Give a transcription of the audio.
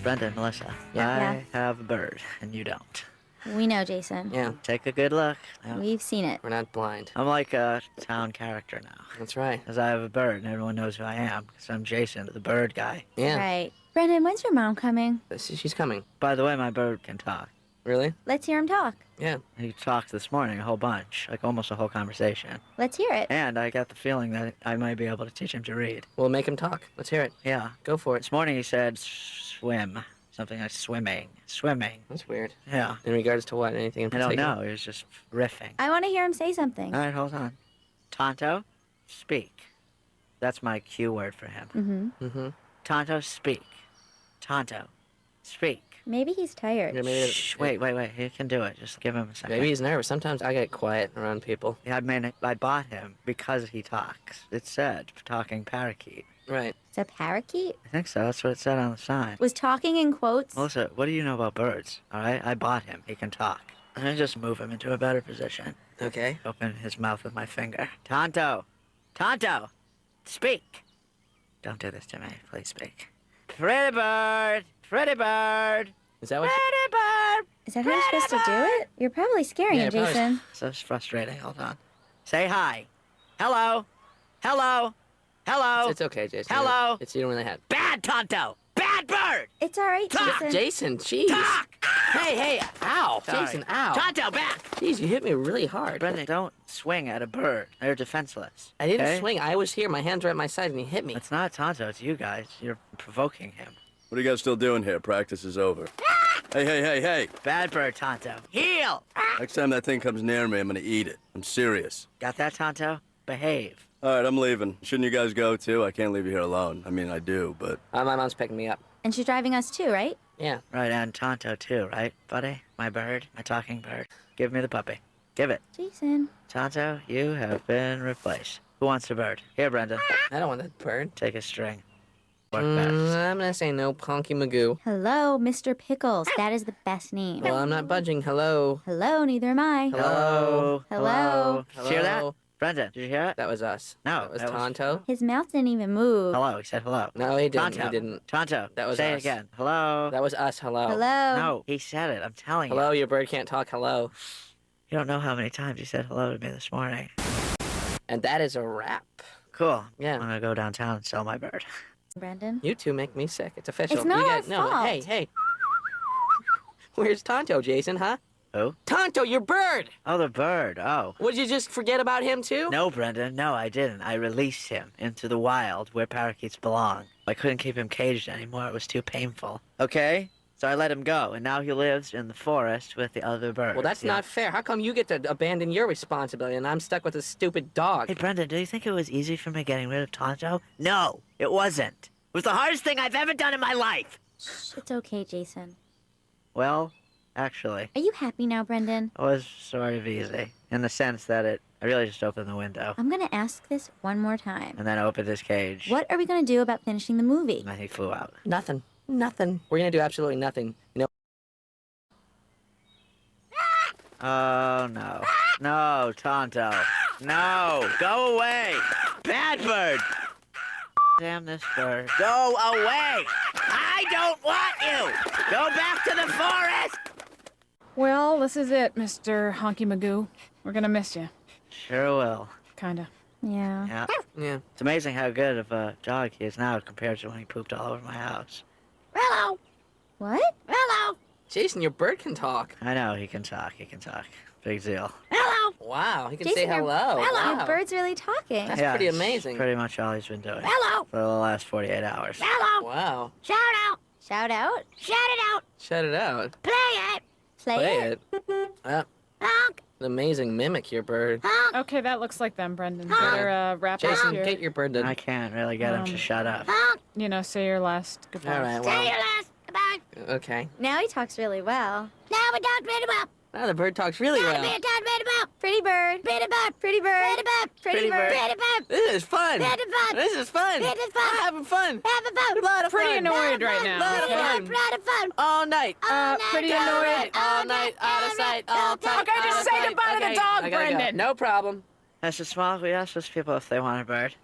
Brenda and Melissa, I have a bird, and you don't. We know, Jason. Yeah, Take a good look. No. We've seen it. we're not blind. I'm like a town character now. That's right. Because I have a bird, and everyone knows who I am, because I'm Jason, the bird guy. Yeah. Right. Brendan, when's your mom coming? She's coming. By the way, my bird can talk. Really? Let's hear him talk. Yeah. He talked this morning a whole bunch, like almost a whole conversation. Let's hear it. And I got the feeling that I might be able to teach him to read. We'll make him talk. Let's hear it. Yeah. Go for it. This morning he said swim. Something like swimming. Swimming. That's weird. Yeah. In regards to what? Anything in I don't particular? know. He was just riffing. I want to hear him say something. All right, hold on. Tonto, speak. That's my cue word for him. Mm-hmm. Mm-hmm. Tonto, speak. Tonto, speak. Maybe he's tired. Yeah, maybe Shh, wait. He can do it. Just give him a second. Maybe he's nervous. Sometimes I get quiet around people. Yeah, I bought him because he talks. It said talking parakeet. Right. It's a parakeet? I think so. That's what it said on the sign. Was talking in quotes? Melissa, what do you know about birds? All right, I bought him. He can talk. I'm gonna just move him into a better position. Okay. Open his mouth with my finger. Tonto! Tonto! Speak! Don't do this to me. Please speak. Pretty bird! Pretty bird! Is that what? Pretty bird! Is that how you're supposed to do it? You're probably scaring him, probably. Jason. So it's frustrating. Hold on. Say hi. Hello. Hello. Hello. It's okay, Jason. Hello. You don't really have. Bad Tonto! Bad bird! It's all right, Talk, Jason. Jason, jeez. Talk! Hey, ow. Sorry. Jason, ow. Tonto, back! Jeez, you hit me really hard. Brendan, don't swing at a bird. They're defenseless. I didn't okay? swing. I was here. My hands were at my side, and he hit me. It's not Tonto. It's you guys. You're provoking him. What are you guys still doing here? Practice is over. Hey. Bad bird, Tonto. Heel! Next time that thing comes near me, I'm gonna eat it. I'm serious. Got that, Tonto? Behave. All right, I'm leaving. Shouldn't you guys go, too? I can't leave you here alone. I mean, I do, but... My mom's picking me up. And she's driving us too, right? Yeah. Right, and Tonto too, right, buddy? My bird, my talking bird. Give me the puppy. Give it. Jason. Tonto, you have been replaced. Who wants a bird? Here, Brenda. I don't want that bird. Take a string. Work back. I'm gonna say no, Ponky Magoo. Hello, Mr. Pickles. That is the best name. Well, I'm not budging. Hello. Hello, neither am I. Hello. Hello. Did you hear that? Brenda, did you hear it? That was us. No, That was that was- Tonto. His mouth didn't even move. Hello, he said hello. No, he didn't. Tonto. He didn't. Tonto, That was say it us. again. Hello. That was us. Hello. Hello. No, he said it. I'm telling Hello, you. your bird can't talk. Hello. You don't know how many times he said hello to me this morning. And that is a wrap. Cool. Yeah. I'm gonna go downtown and sell my bird. Brandon. You two make me sick. It's official. It's not You our guys- No, fault. hey. Where's Tonto, Jason, huh? Who? Tonto, your bird! Oh, the bird. Oh. Would you just forget about him, too? No, Brendan. No, I didn't. I released him into the wild where parakeets belong. I couldn't keep him caged anymore. It was too painful. Okay? So I let him go, and now he lives in the forest with the other birds. Well, that's Yeah. not fair. How come you get to abandon your responsibility and I'm stuck with a stupid dog? Hey, Brendan, do you think it was easy for me getting rid of Tonto? No, it wasn't. It was the hardest thing I've ever done in my life. Shh, it's okay, Jason. Well, actually, Are you happy now, Brendan? it was sort of easy. In the sense that I really just opened the window. I'm gonna ask this one more time. And then opened his cage. What are we gonna do about finishing the movie? And then he flew out. Nothing. Nothing. We're gonna do absolutely nothing. You know? Oh, no. No, Tonto. No, go away. Bad bird. Damn this bird. Go away. I don't want you. Go back to the forest. Well, this is it, Mr. Honky Magoo. We're gonna miss you. Sure will. Kinda. Yeah. Yeah. Yeah. It's amazing how good of a dog he is now compared to when he pooped all over my house. Hello. What? Hello. Jason, your bird can talk. I know, he can talk. He can talk. Big deal. Hello. Wow, he can Jason, say hello. Your Wow. bird's really talking. That's pretty it's amazing. Pretty much all he's been doing. Hello. For the last 48 hours. Hello. Wow. Shout out. Shout out. Shout it out. Shut it out. Play it. Play, Play it. it. Honk. An amazing mimic, your bird. Honk. Okay, that looks like them, Brendan. Better wrap up Jason, your, get your bird to... I can't really get him to shut up. Honk. say your last goodbye. All right, Say well, your last goodbye. okay. Now he talks really well. Now we talk really well. Now the bird talks really well. Talk really well. Pretty bird. Pretty bird. Pretty bird. Pretty bird. Pretty bird. Pretty bird. This is fun. Pretty fun. This is fun. This is fun. I'm having fun. Have a fun. A lot of Pretty fun. annoyed right now. Lot of fun. Lot of fun. All night. Pretty all annoyed. night, All night, out of sight, all tight. Okay, just out of say sight. goodbye to the Okay, dog, I gotta go. Brendan. No problem. Mr. Small, we asked those people if they want a bird.